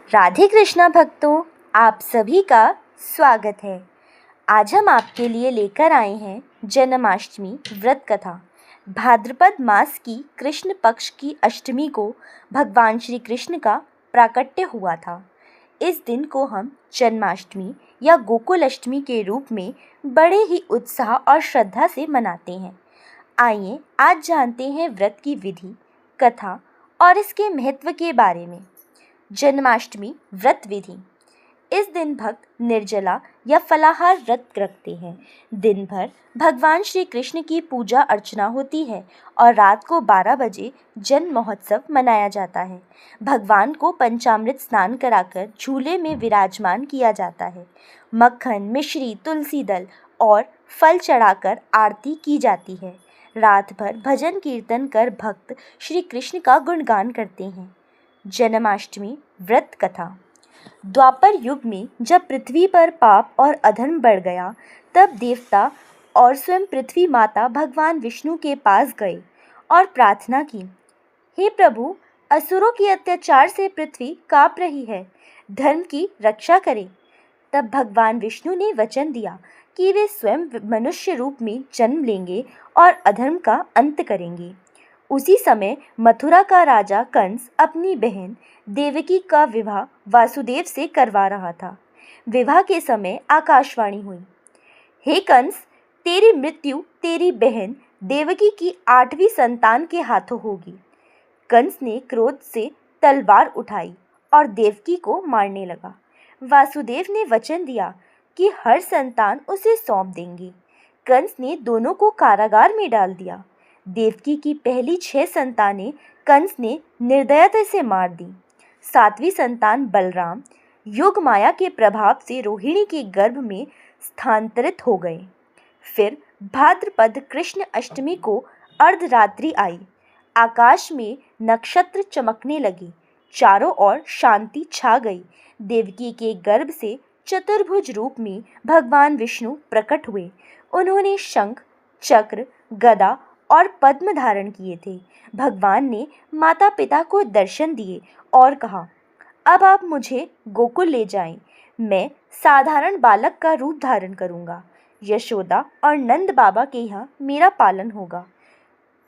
राधे कृष्णा भक्तों, आप सभी का स्वागत है। आज हम आपके लिए लेकर आए हैं जन्माष्टमी व्रत कथा। भाद्रपद मास की कृष्ण पक्ष की अष्टमी को भगवान श्री कृष्ण का प्राकट्य हुआ था। इस दिन को हम जन्माष्टमी या गोकुल अष्टमी के रूप में बड़े ही उत्साह और श्रद्धा से मनाते हैं। आइए आज जानते हैं व्रत की विधि, कथा और इसके महत्व के बारे में। जन्माष्टमी व्रत विधि। इस दिन भक्त निर्जला या फलाहार व्रत रखते हैं। दिन भर भगवान श्री कृष्ण की पूजा अर्चना होती है और रात को 12 बजे जन्म महोत्सव मनाया जाता है। भगवान को पंचामृत स्नान कराकर झूले में विराजमान किया जाता है। मक्खन, मिश्री, तुलसी दल और फल चढ़ाकर आरती की जाती है। रात भर भजन कीर्तन कर भक्त श्री कृष्ण का गुणगान करते हैं। जन्माष्टमी व्रत कथा। द्वापर युग में जब पृथ्वी पर पाप और अधर्म बढ़ गया, तब देवता और स्वयं पृथ्वी माता भगवान विष्णु के पास गए और प्रार्थना की, हे प्रभु, असुरों के अत्याचार से पृथ्वी कांप रही है, धर्म की रक्षा करें। तब भगवान विष्णु ने वचन दिया कि वे स्वयं मनुष्य रूप में जन्म लेंगे और अधर्म का अंत करेंगे। उसी समय मथुरा का राजा कंस अपनी बहन देवकी का विवाह वासुदेव से करवा रहा था। विवाह के समय आकाशवाणी हुई, हे कंस, तेरी मृत्यु तेरी बहन देवकी की 8वीं संतान के हाथों होगी। कंस ने क्रोध से तलवार उठाई और देवकी को मारने लगा। वासुदेव ने वचन दिया कि हर संतान उसे सौंप देंगे। कंस ने दोनों को कारागार में डाल दिया। देवकी की पहली 6 संतानें कंस ने निर्दयता से मार दी। 7वीं संतान बलराम योग माया के प्रभाव से रोहिणी के गर्भ में स्थानांतरित हो गए। फिर भाद्रपद कृष्ण अष्टमी को अर्धरात्रि आई। आकाश में नक्षत्र चमकने लगे। चारों ओर शांति छा गई। देवकी के गर्भ से चतुर्भुज रूप में भगवान विष्णु प्रकट हुए। उन्होंने शंख, चक्र, गदा और पद्म धारण किए थे। भगवान ने माता पिता को दर्शन दिए और कहा, अब आप मुझे गोकुल ले जाएं। मैं साधारण बालक का रूप धारण करूंगा। यशोदा और नंद बाबा के यहाँ मेरा पालन होगा।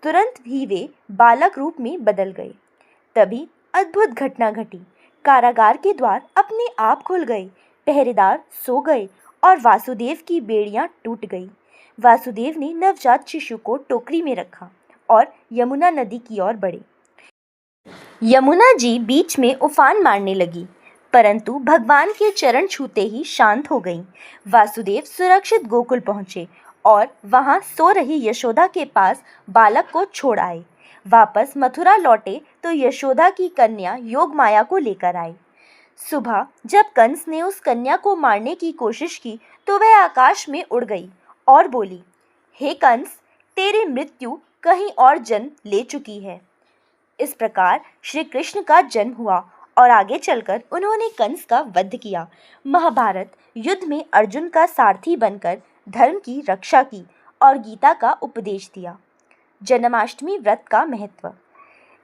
तुरंत ही वे बालक रूप में बदल गए। तभी अद्भुत घटना घटी। कारागार के द्वार अपने आप खुल गए। पहरेदार सो गए और वासुदेव की बेड़ियां टूट गई। वासुदेव ने नवजात शिशु को टोकरी में रखा और यमुना नदी की ओर बढ़े। यमुना जी बीच में उफान मारने लगी, परंतु भगवान के चरण छूते ही शांत हो गईं। वासुदेव सुरक्षित गोकुल पहुँचे और वहाँ सो रही यशोदा के पास बालक को छोड़ आए। वापस मथुरा लौटे तो यशोदा की कन्या योग माया को लेकर आए। सुबह जब कंस ने उस कन्या को मारने की कोशिश की तो वह आकाश में उड़ गई और बोली, हे कंस, तेरी मृत्यु कहीं और जन्म ले चुकी है। इस प्रकार श्री कृष्ण का जन्म हुआ और आगे चलकर उन्होंने कंस का वध किया। महाभारत युद्ध में अर्जुन का सारथी बनकर धर्म की रक्षा की और गीता का उपदेश दिया। जन्माष्टमी व्रत का महत्व।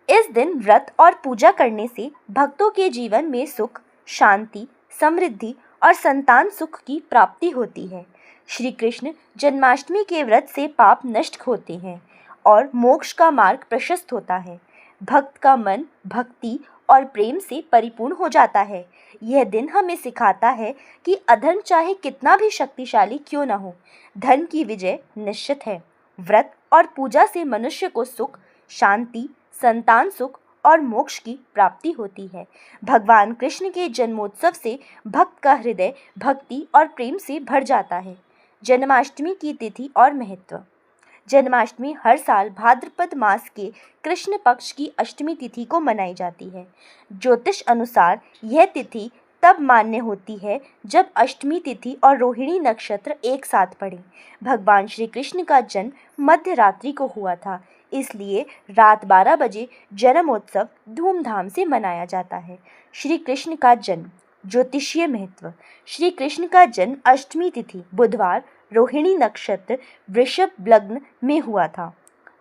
इस दिन व्रत और पूजा करने से भक्तों के जीवन में सुख, शांति, समृद्धि और संतान सुख की प्राप्ति होती है। श्री कृष्ण जन्माष्टमी के व्रत से पाप नष्ट होते हैं और मोक्ष का मार्ग प्रशस्त होता है। भक्त का मन भक्ति और प्रेम से परिपूर्ण हो जाता है। यह दिन हमें सिखाता है कि अधर्म चाहे कितना भी शक्तिशाली क्यों न हो, धर्म की विजय निश्चित है। व्रत और पूजा से मनुष्य को सुख, शांति, संतान सुख और मोक्ष की प्राप्ति होती है। भगवान कृष्ण के जन्मोत्सव से भक्त का हृदय भक्ति और प्रेम से भर जाता है। जन्माष्टमी की तिथि और महत्व। जन्माष्टमी हर साल भाद्रपद मास के कृष्ण पक्ष की अष्टमी तिथि को मनाई जाती है। ज्योतिष अनुसार यह तिथि तब मान्य होती है जब अष्टमी तिथि और रोहिणी नक्षत्र एक साथ पड़े। भगवान श्री कृष्ण का जन्म मध्य रात्रि को हुआ था, इसलिए रात 12 बजे जन्मोत्सव धूमधाम से मनाया जाता है। श्री कृष्ण का जन्म। ज्योतिषीय महत्व। श्री कृष्ण का जन्म अष्टमी तिथि बुधवार रोहिणी नक्षत्र वृषभ लग्न में हुआ था।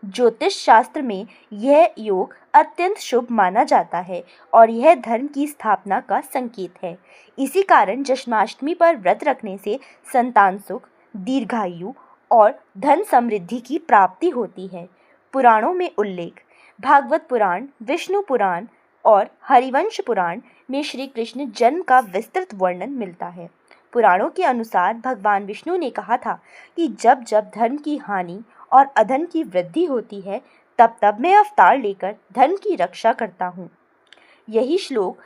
ज्योतिष शास्त्र में यह योग अत्यंत शुभ माना जाता है और यह धर्म की स्थापना का संकेत है। इसी कारण जन्माष्टमी पर व्रत रखने से संतान सुख, दीर्घायु और धन समृद्धि की प्राप्ति होती है। पुराणों में उल्लेख। भागवत पुराण, विष्णु पुराण और हरिवंश पुराण में श्री कृष्ण जन्म का विस्तृत वर्णन मिलता है। पुराणों के अनुसार भगवान विष्णु ने कहा था कि जब जब धर्म की हानि और अधन की वृद्धि होती है, तब तब मैं अवतार लेकर धर्म की रक्षा करता हूँ। यही श्लोक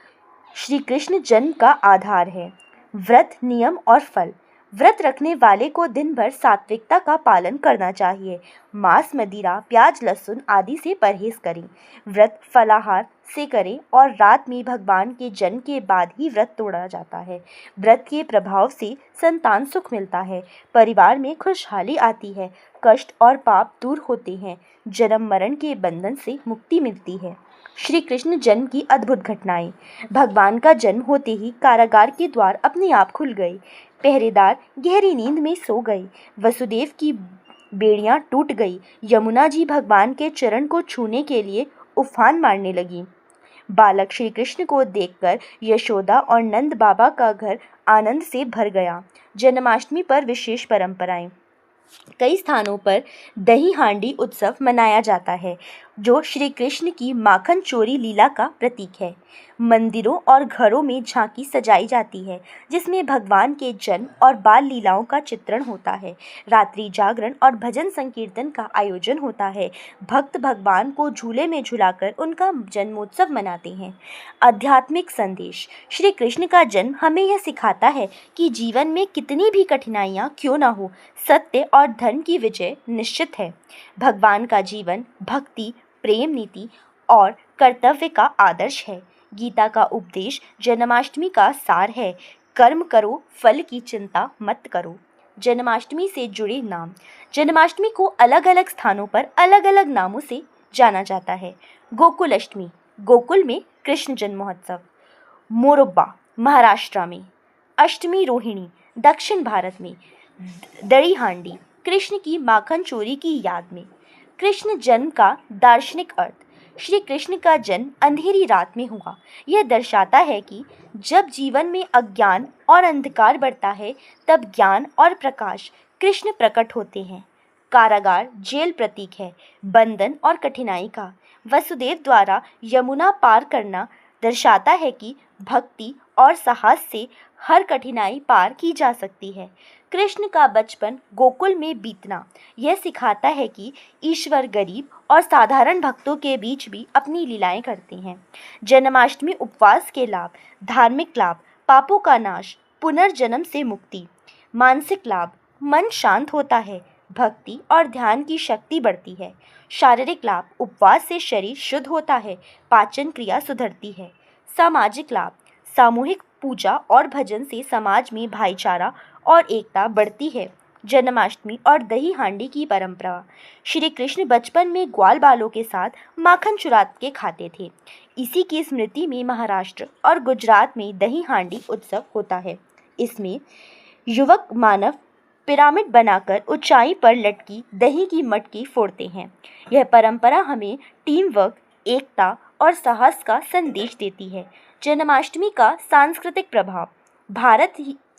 श्री कृष्ण जन्म का आधार है। व्रत, नियम और फल। व्रत रखने वाले को दिन भर सात्विकता का पालन करना चाहिए। मांस, मदिरा, प्याज, लहसुन आदि से परहेज करें। व्रत फलाहार से करें और रात में भगवान के जन्म के बाद ही व्रत तोड़ा जाता है। व्रत के प्रभाव से संतान सुख मिलता है, परिवार में खुशहाली आती है, कष्ट और पाप दूर होते हैं, जन्म मरण के बंधन से मुक्ति मिलती है। श्री कृष्ण जन्म की अद्भुत घटनाएं। भगवान का जन्म होते ही कारागार के द्वार अपने आप खुल गए। पहरेदार गहरी नींद में सो गए। वसुदेव की बेड़ियां टूट गई। यमुना जी भगवान के चरण को छूने के लिए उफान मारने लगी। बालक श्री कृष्ण को देखकर यशोदा और नंद बाबा का घर आनंद से भर गया। जन्माष्टमी पर विशेष परंपराएं। कई स्थानों पर दही हांडी उत्सव मनाया जाता है, जो श्री कृष्ण की माखन चोरी लीला का प्रतीक है। मंदिरों और घरों में झांकी सजाई जाती है, जिसमें भगवान के जन्म और बाल लीलाओं का चित्रण होता है। रात्रि जागरण और भजन संकीर्तन का आयोजन होता है। भक्त भगवान को झूले में झुलाकर उनका जन्मोत्सव मनाते हैं। आध्यात्मिक संदेश। श्री कृष्ण का जन्म हमें यह सिखाता है कि जीवन में कितनी भी कठिनाइयाँ क्यों न हो, सत्य और धर्म की विजय निश्चित है। भगवान का जीवन भक्ति, प्रेम, नीति और कर्तव्य का आदर्श है। गीता का उपदेश जन्माष्टमी का सार है। कर्म करो, फल की चिंता मत करो। जन्माष्टमी से जुड़े नाम। जन्माष्टमी को अलग अलग स्थानों पर अलग अलग नामों से जाना जाता है। गोकुल अष्टमी, गोकुल में कृष्ण जन्म महोत्सव। मोरब्बा, महाराष्ट्र में। अष्टमी रोहिणी, दक्षिण भारत में। दही हांडी, कृष्ण की माखन चोरी की याद में। कृष्ण जन्म का दार्शनिक अर्थ। श्री कृष्ण का जन्म अंधेरी रात में हुआ। यह दर्शाता है कि जब जीवन में अज्ञान और अंधकार बढ़ता है, तब ज्ञान और प्रकाश कृष्ण प्रकट होते हैं। कारागार जेल प्रतीक है, बंधन और कठिनाई का। वसुदेव द्वारा यमुना पार करना दर्शाता है कि भक्ति और साहस से हर कठिनाई पार की जा सकती है। कृष्ण का बचपन गोकुल में बीतना यह सिखाता है कि ईश्वर गरीब और साधारण भक्तों के बीच भी अपनी लीलाएं करते हैं। जन्माष्टमी उपवास के लाभ। धार्मिक लाभ, पापों का नाश, पुनर्जन्म से मुक्ति। मानसिक लाभ, मन शांत होता है, भक्ति और ध्यान की शक्ति बढ़ती है। शारीरिक लाभ, उपवास से शरीर शुद्ध होता है, पाचन क्रिया सुधरती है। सामाजिक लाभ, सामूहिक पूजा और भजन से समाज में भाईचारा और एकता बढ़ती है। जन्माष्टमी और दही हांडी की परंपरा। श्री कृष्ण बचपन में ग्वाल बालों के साथ माखन चुरा के खाते थे। इसी की स्मृति में महाराष्ट्र और गुजरात में दही हांडी उत्सव होता है। इसमें युवक मानव पिरामिड बनाकर ऊंचाई पर लटकी दही की मटकी फोड़ते हैं। यह परंपरा हमें टीम वर्क, एकता और साहस का संदेश देती है। जन्माष्टमी का सांस्कृतिक प्रभाव। भारत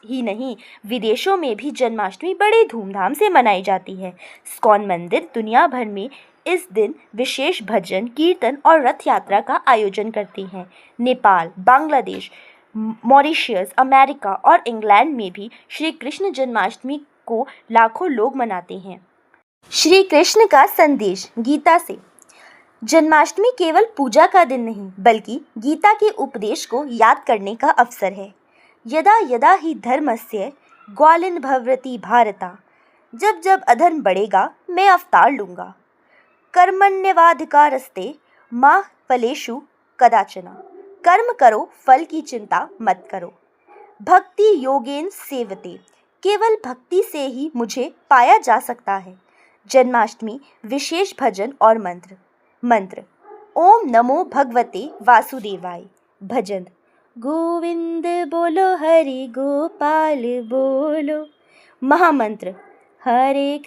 ही नहीं, विदेशों में भी जन्माष्टमी बड़े धूमधाम से मनाई जाती है। इस्कॉन मंदिर दुनिया भर में इस दिन विशेष भजन, कीर्तन और रथ यात्रा का आयोजन करते हैं। नेपाल, बांग्लादेश, मॉरिशस, अमेरिका और इंग्लैंड में भी श्री कृष्ण जन्माष्टमी को लाखों लोग मनाते हैं। श्री कृष्ण का संदेश गीता से। जन्माष्टमी केवल पूजा का दिन नहीं, बल्कि गीता के उपदेश को याद करने का अवसर है। यदा यदा ही धर्मस्य ग्लानिर्भवति भारत, जब जब अधर्म बढ़ेगा मैं अवतार लूँगा। कर्मण्येवाधिकारस्ते मा फलेषु कदाचन, कर्म करो, फल की चिंता मत करो। भक्ति योगेन सेवते, केवल भक्ति से ही मुझे पाया जा सकता है। जन्माष्टमी विशेष भजन और मंत्र। ओम नमो भगवते वासुदेवाय। भजन। गोविंद बोलो, हरि गोपाल बोलो। महामंत्र। हरे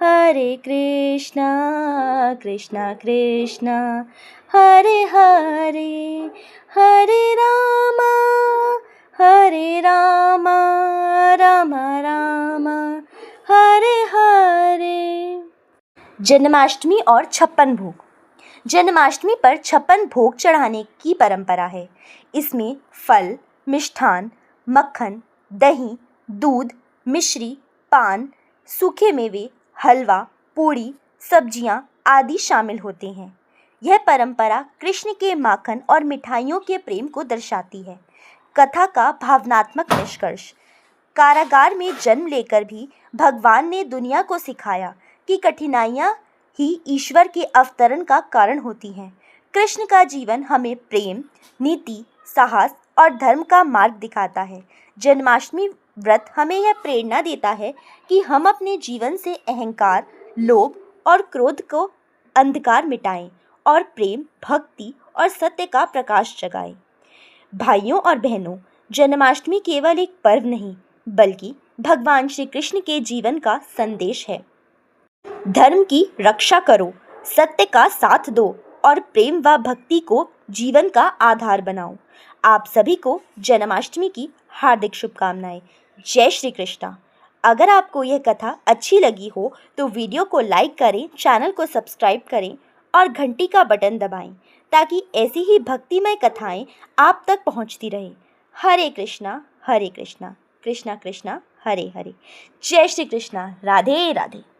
हरे कृष्णा कृष्णा कृष्णा हरे हरे, हरे रामा राम राम हरे हरे। जन्माष्टमी और 56 भोग। जन्माष्टमी पर 56 भोग चढ़ाने की परंपरा है। इसमें फल, मिष्ठान, मक्खन, दही, दूध, मिश्री, पान, सूखे मेवे, हलवा, पूड़ी, सब्जियां आदि शामिल होते हैं। यह परंपरा कृष्ण के माखन और मिठाइयों के प्रेम को दर्शाती है। कथा का भावनात्मक निष्कर्ष। कारागार में जन्म लेकर भी भगवान ने दुनिया को सिखाया कि कठिनाइयाँ ही ईश्वर के अवतरण का कारण होती हैं। कृष्ण का जीवन हमें प्रेम, नीति, साहस और धर्म का मार्ग दिखाता है। जन्माष्टमी व्रत हमें यह प्रेरणा देता है कि हम अपने जीवन से अहंकार, लोभ और क्रोध को अंधकार मिटाएं और प्रेम, भक्ति और सत्य का प्रकाश जगाएं। भाइयों और बहनों, जन्माष्टमी केवल एक पर्व नहीं बल्कि भगवान श्री कृष्ण के जीवन का संदेश है। धर्म की रक्षा करो, सत्य का साथ दो और प्रेम व भक्ति को जीवन का आधार बनाओ। आप सभी को जन्माष्टमी की हार्दिक शुभकामनाएं। जय श्री कृष्णा। अगर आपको यह कथा अच्छी लगी हो तो वीडियो को लाइक करें, चैनल को सब्सक्राइब करें और घंटी का बटन दबाएं ताकि ऐसी ही भक्तिमय कथाएं आप तक पहुंचती रहें। हरे कृष्णा कृष्णा कृष्णा हरे हरे। जय श्री कृष्णा। राधे राधे।